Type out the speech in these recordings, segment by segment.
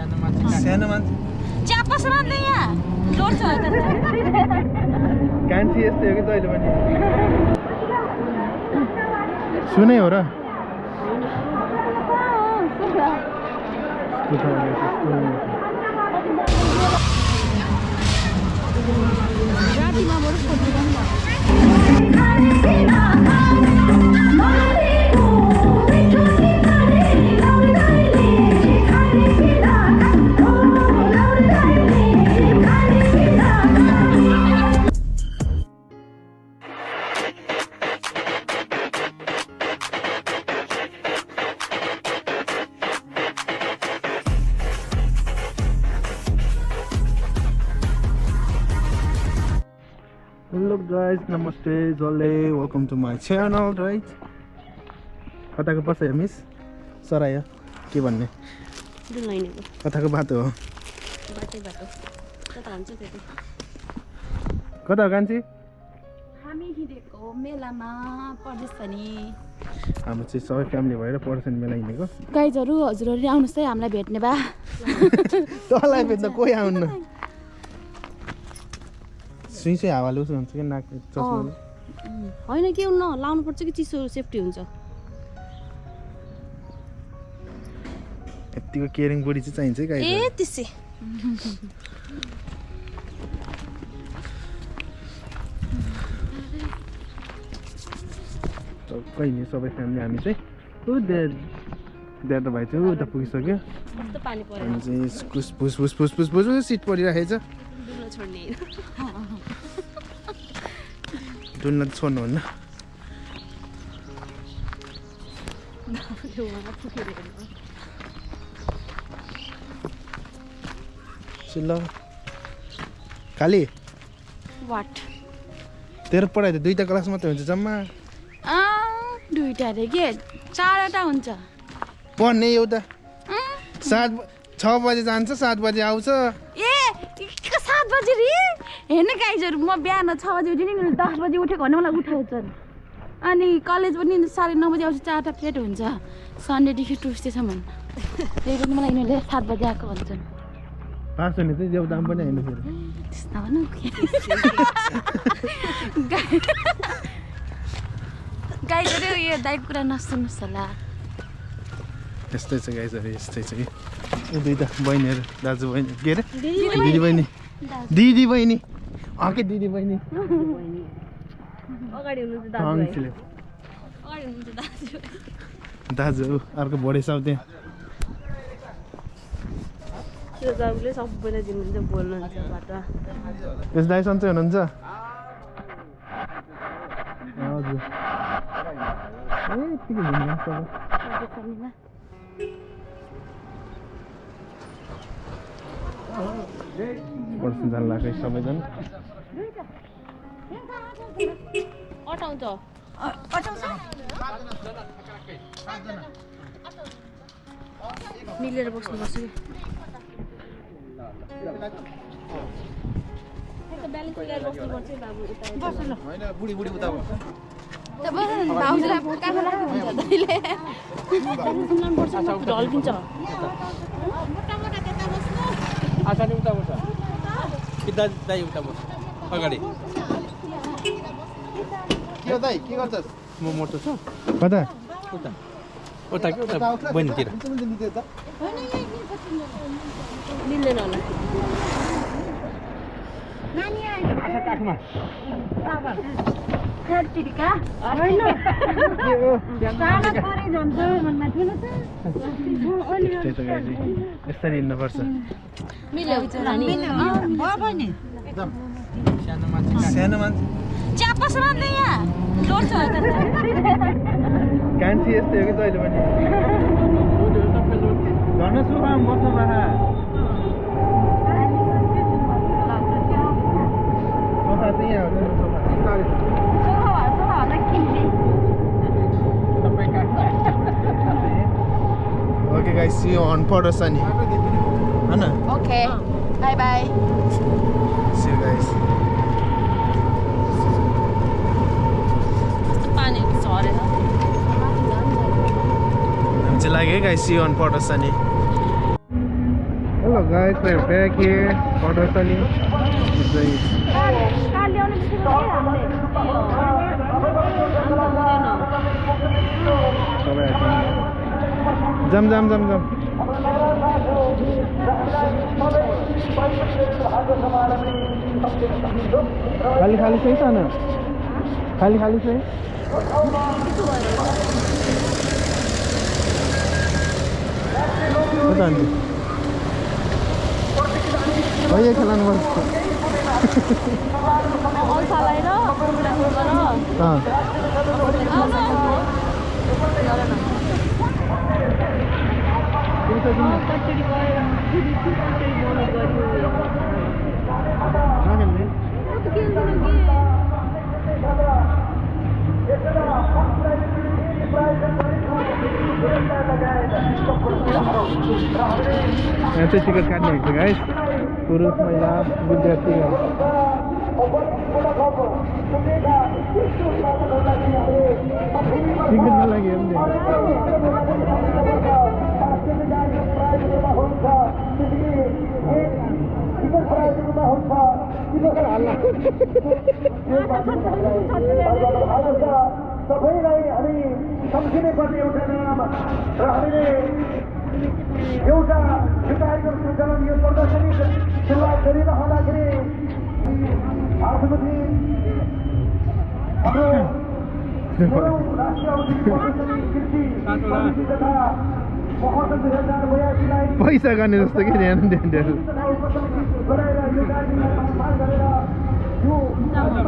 सानो मान्छे च्यापस मान्दै यहाँ लोड छ कान्छी यस्तै हो कि जहिले पनि सुनै हो र रातिमा बरु photo Hello guys, namaste, Zole, welcome to my channel, right? कताको बस है मिस सराय के भन्ने कताको बाटो हो कता हो कान्छी हामी हिँडेको मेलामा पर्दैछ नि हाम्रो चाहिँ सबै फ्यामिली भएर पर्सेन्ट मेला हिँडेको गाइजहरू हजुरहरूले आउनुहोस् है हामीलाई भेट्ने बा तँलाई भेट्न कोही आउन्न सुई चाहिँ हावा लुस हुन्छ कि नाक चस्माले होइन के हुन्न लाउनु पर्छ कि चिसो सेफ्टी हुन्छ यतिको केयरिङ बुढी चाहिँ चाहिन्छ है गाई ए त्यसै कहिले सबै फ्यामिली हामी चाहिँ ड्याडा भाइ चाहिँ उता पुगिसक्यो कस्तो पानी पर्यो हामी चाहिँ फुस फुस फुस फुस फुस फुस सिट परिराखेको छ डुल्न छोड्ने डुल्न छोड्नुहुन्न ल खाली वाट तेरो पढाइ त 2टा क्लास मात्रै हुन्छ जम्मा दुईटा अरे के 4वटा हुन्छ पढ्ने एउटा 6 बजे जान्छ 7 बजे आउँछ ए 7 बजे रे हेर्न गाइजहरू म बिहान 6 बजे उठ्यो नि 10 बजे उठेको भने मलाई उठाउँछन् अनि कलेज पनि 9:30 बजे आउँछ 4टा प्लेट हुन्छ सन्डेदेखि ट्युसडेसम्म त्यही पनि मलाई यिनीहरूले 7 बजे आएको भन्छन् पास हुने चाहिँ देउ दाम पनि होइन फेरि त्यस्तो भन गाइजहरू यो दाइको कुरा नसुन्नुहोस् होला यस्तै छ गाइजहरू यस्तै छ कि यो 2टा बहिनीहरू दाजु बहिनी के अरे दिदी बहिनी दिदी बहिनी के दिदी बहिनी अगाडि हुनुहुन्छ दाजु अर्को बढी सब त्यहाँ सबैलाई दिनुहुन्छ बोल्नुहुन्छ बाटो यस दाइ सन्चै हुनुहुन्छ हजुर ए यतिकै घुम्नुहुन्छ पर्सन जान लाग्यो सबैजना अटाउँछ मिलेर बस्नुपर्छ बुढी बुढी उता ढल्किन्छ अगाडि के दाइ के गर्छस् म मोटो छ कता उता उता के उता बहिनीतिर मिल्दैन होला यसरी हिँड्नुपर्छ सानो मान्छे च्यापस मान्दै यहाँ लोड छ कान्छी यस्तै हो कि जहिले पनि घरमा सोफामा बस्नु पाहा सोफा चाहिँ यहाँ हुन्छ Okay guys, see you on Port Sunny. Anna? Okay. Bye bye. See you guys. I'm July guys, see you on Port Sunny. guys, we're back here. Waterstone. It's like jump. खाली सही था ना खाली सही पता नहीं वही खेलानु पर्छ यहाँ चाहिँ टिकट काट्ने हुन्छ गाइस पुरुष महिला विद्यार्थीहरू टिकटको लागि हो नि सबैलाई हामी सम्झिनै पर्ने एउटा नाम र हामीले एउटा यो कार्यक्रम सञ्चालन यो प्रदर्शनी सुरुवात गरिरहँदाखेरि आजपछि हाम्रो राष्ट्रिय प्रदर्शनी कृषि तथा महोत्सव 2082लाई पैसा गर्ने जस्तो के ध्यान गराएर यो कार्यक्रमलाई सम्मान गरेर यो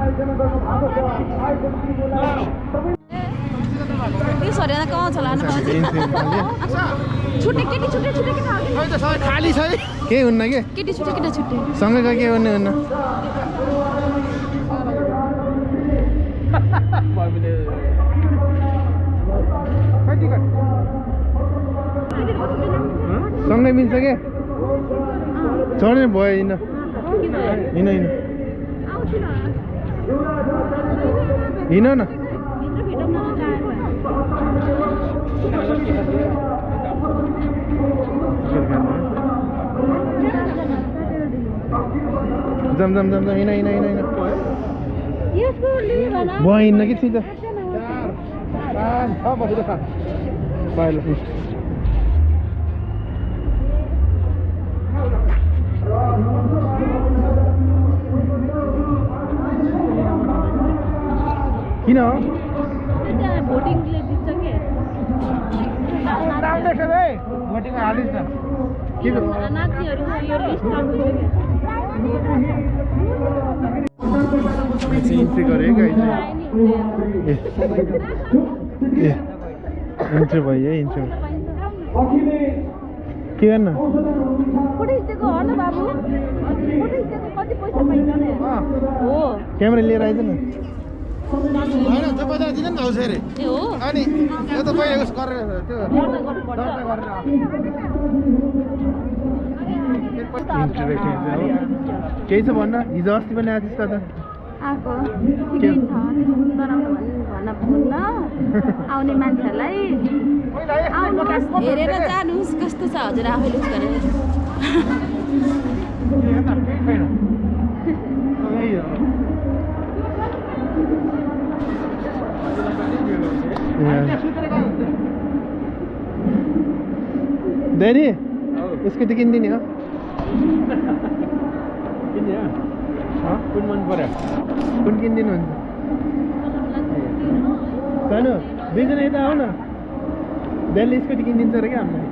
आयोजना गर्नु भएको छ आयोजक त्यो सरेर कहाँ छ लानु छुट्टे केटी खाली छ के हुन्न के केटी छुट्टे सँगै गए के भन्ने हुन्न सँगै मिल्छ के चढ्ने भयो हिँड न जम हिँड भयो हिँड्न कि थिन्छ किन भोटिङले जित्छ के भोटिङ हालिस् न के नाच्नेहरूको यो लिस्ट राम्रो हुन्छ इन्ट्री गरेँ गाइस इन्ट्री भयो इन्ट्री के गर्न फोटो खिचेको हो न बाबु फोटो खिचेको कति पैसा पाइन्छ नि हो क्यामेरा लिएर आइज न होइन त्यो पैसा दिनु नि आउँछ अरे ए हो अनि यो त पहिले उस गरेर त्यो केही छ भन्न हिजो अस्ति पनि आएछ त आएको ठिकै छ गराउनु भन्न भन्न आउने मान्छेहरूलाई आउनुहोस् हेरेर जानुहोस् कस्तो छ हजुर आफैले उस गरेर Daddy, यसको त किनिदिने हो कुन मन पर्यो कुन किनिदिनुहुन्छ सानो दुईजना यता आऊ न दाइले स्कुटी किनिदिन्छ र क्या हामीलाई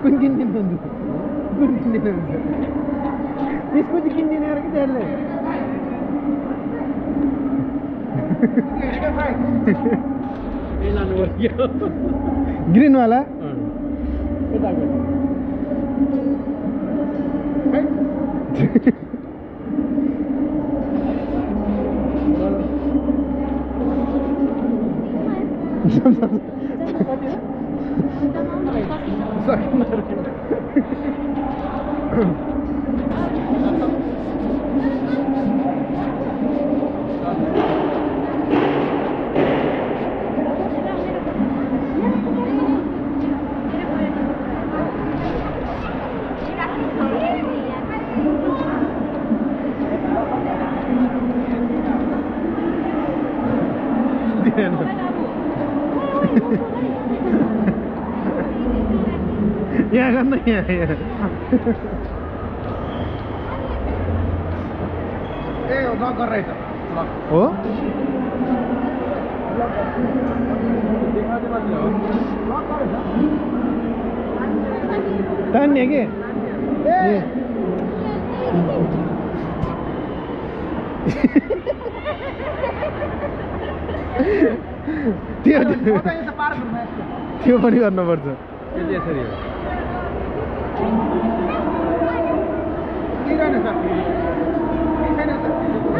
कुन किनिदिनुहुन्छ कुन किनिदिनुहुन्छ स्कुटी किनिदिने अरे कि दाइले ग्रीन वाला यहाँ गर्न यहाँ ए लक गरेर त हो तान्ने के त्यो त्यो पनि गर्नुपर्छ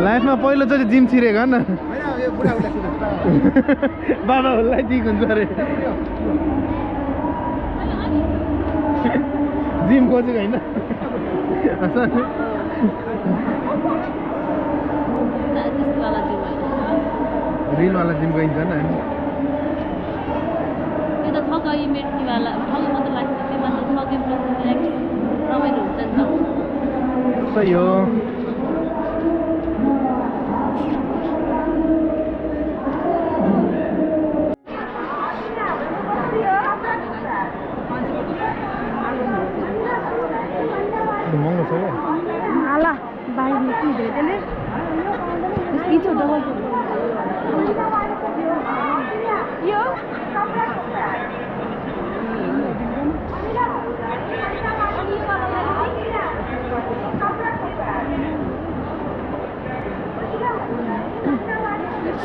लाइफमा पहिलोचोटि जिम छिरेको न बाबाहरूलाई ठिक हुन्छ अरे जिम खोजेको होइन रिलवाला जिम गइन्छ नि यो त थकाइ मेट्नेवाला थकाइ मात्र लाग्छ त्यो मात्र थके प्लस रिल्याक्स रमाइलो हुन्छ नि त सही हो महँगो छ क्या आला बाहिर निस्किँदै त्यसले इचो डबल यो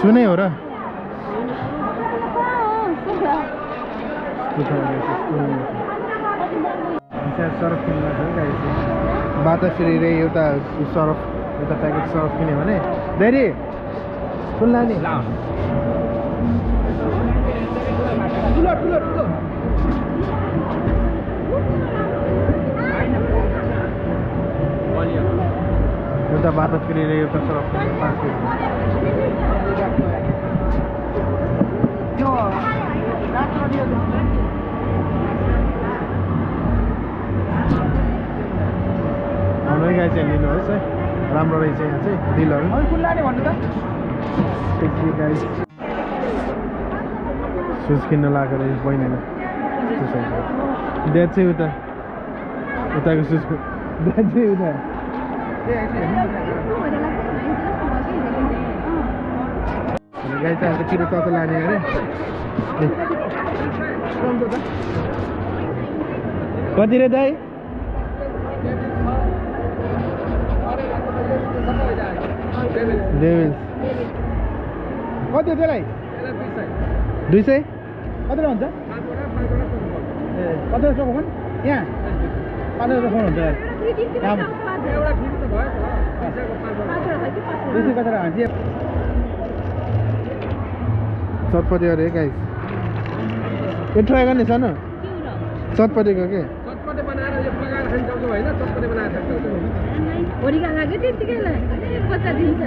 सुनै हो र सरफ किन्नु लाग्छ बाटा फेरि रे एउटा सरफ एउटा प्याकेट सरफ किन्यो भने धेरै कुन लाने एउटा बाटा फेरि रे एउटा सरफ किन्यो 5 केजी गाई चाहिँ लिनुहोस् है राम्रो रहेछ यहाँ चाहिँ डिलहरू सुज किन्न लगाएको रहेछ बहिनीले ड्याड चाहिँ उताको सुज ड्याड चाहिँ उता गाई चाहिँ अन्त पिरो चचा लाने अरे कति रे दाइ डेभिल्स कति हो त्यसलाई 200 कतिवटा हुन्छ ए कतिवटा चोको फोन यहाँ 5वटा फोन हुन्छ कतिवटा हान्छ चटपटी अरे गाइस यो ट्राई गर्ने छ न चटपटीको के चटपटे बनाएर यो पकाएर खान सक्छौ हैन चटपटे बनाएर खान सक्छौ भोलिका लागि त्यतिकैलाई बच्चा दिन्छ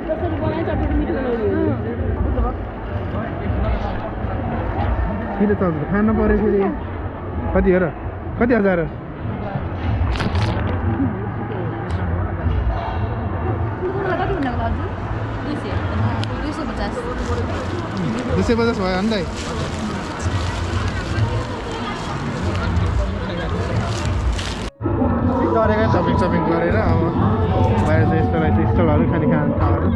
कसरी बनाए चटपटी मिठो बनाउने किन चल्छ खानु पर्यो फेरि कति हो र कति हजार कति भन्नुको हजुर 250 250 भयो अन्त गरेर सपिङ गरेर अब बाहिर चाहिँ यस्तो रहेछ स्टलहरू खाने खानाहरू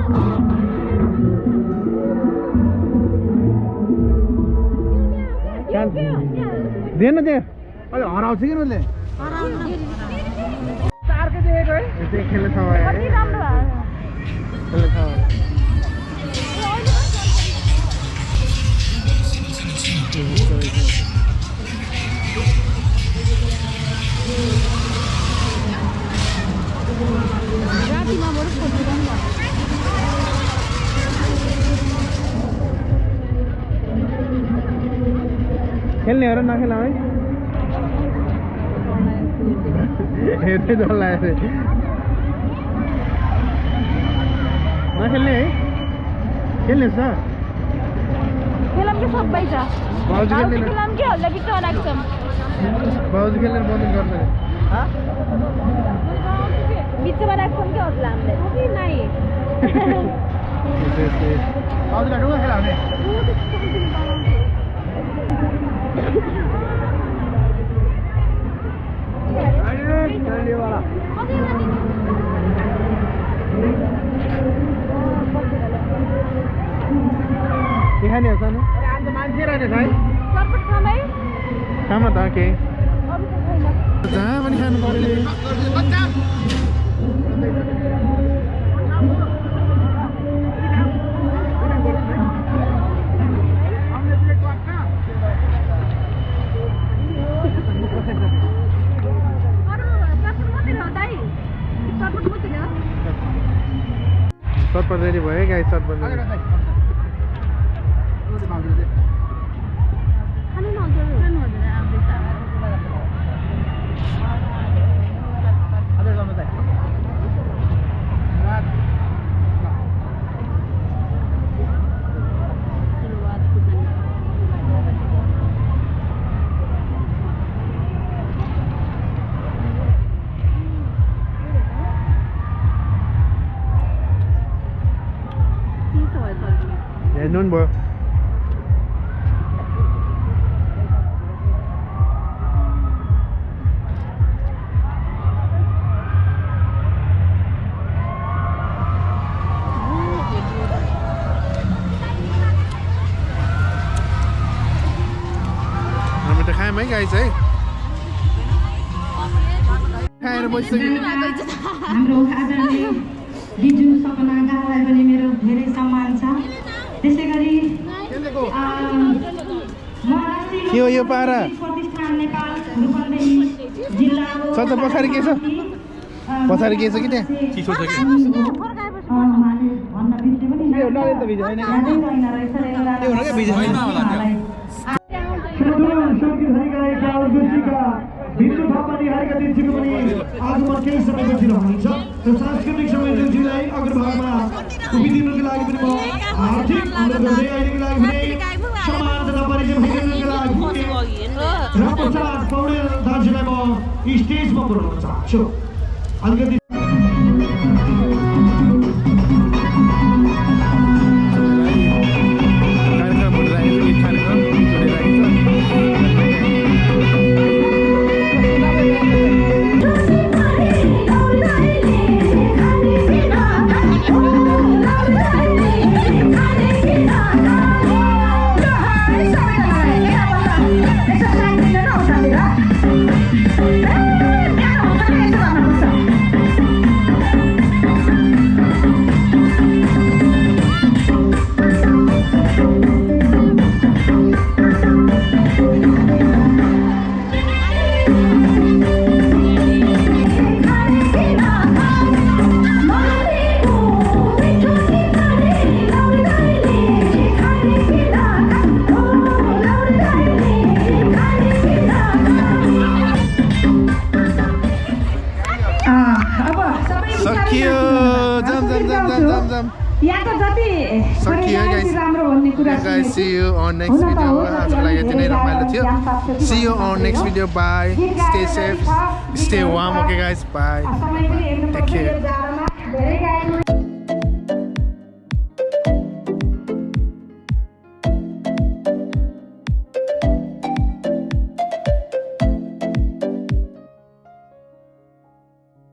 दिएन त्यहाँ अहिले हराउँछ कि उसले चारकै देखेको है त्यो खेल्ने ठाउँ आयो है खेल्ने ठाउँ खेल्ने हो र नखेला है हेर्दै डर लाग्यो नखेल्ने है खेल्ने छ खेलाम के सबै छ भाउजू खेल्ने खेलाम के हल्ला बिच बनाएको छ भाउजू खेल्ने बन्द गर्छ बिच बनाएको छ के हल्ला हामीले कि नाइ भाउजूलाई ढुङ्गा खेला हुने खाने हो सानो आज मान्छे रहेछ है चटपट खामै खाम त केही अरू त छैन जहाँ पनि खानु पर्यो चटपट रेडी भयो गाई चटपट नुन भयो हामी त खायौँ है गाई चाहिँ खाएर बसिसक्यो हाम्रो आदरणीय बिजु सपना गालाई पनि मेरो धेरै सम्मान छ त्यसै गरी के हो यो पारा प्रतिष्ठान नेपाल रूपन्देही जिल्ला सत्ता पछाडि के छ पछाडि के छ कि त्यहाँ चिसो छ कि हिन्दू थापा निहारेका दिन्छुको पनि आजमा केही समयपछि रहनुहुन्छ र सांस्कृतिक संयोजकजीलाई अग्रभागमा उभिदिनुको लागि पनि म हार्दिक अनुरोध गर्दै अहिलेको लागि भने सम्मान तथा परिचय भइदिनुको लागि रामप्रसाद पौडेल दाजुलाई म स्टेजमा बोलाउन चाहन्छु अलिकति Guys, see you on next video. आजको लागि यति नै रमाइलो थियो. See you on next video. Bye. Stay safe. Stay warm. Okay, guys. Bye. Take care.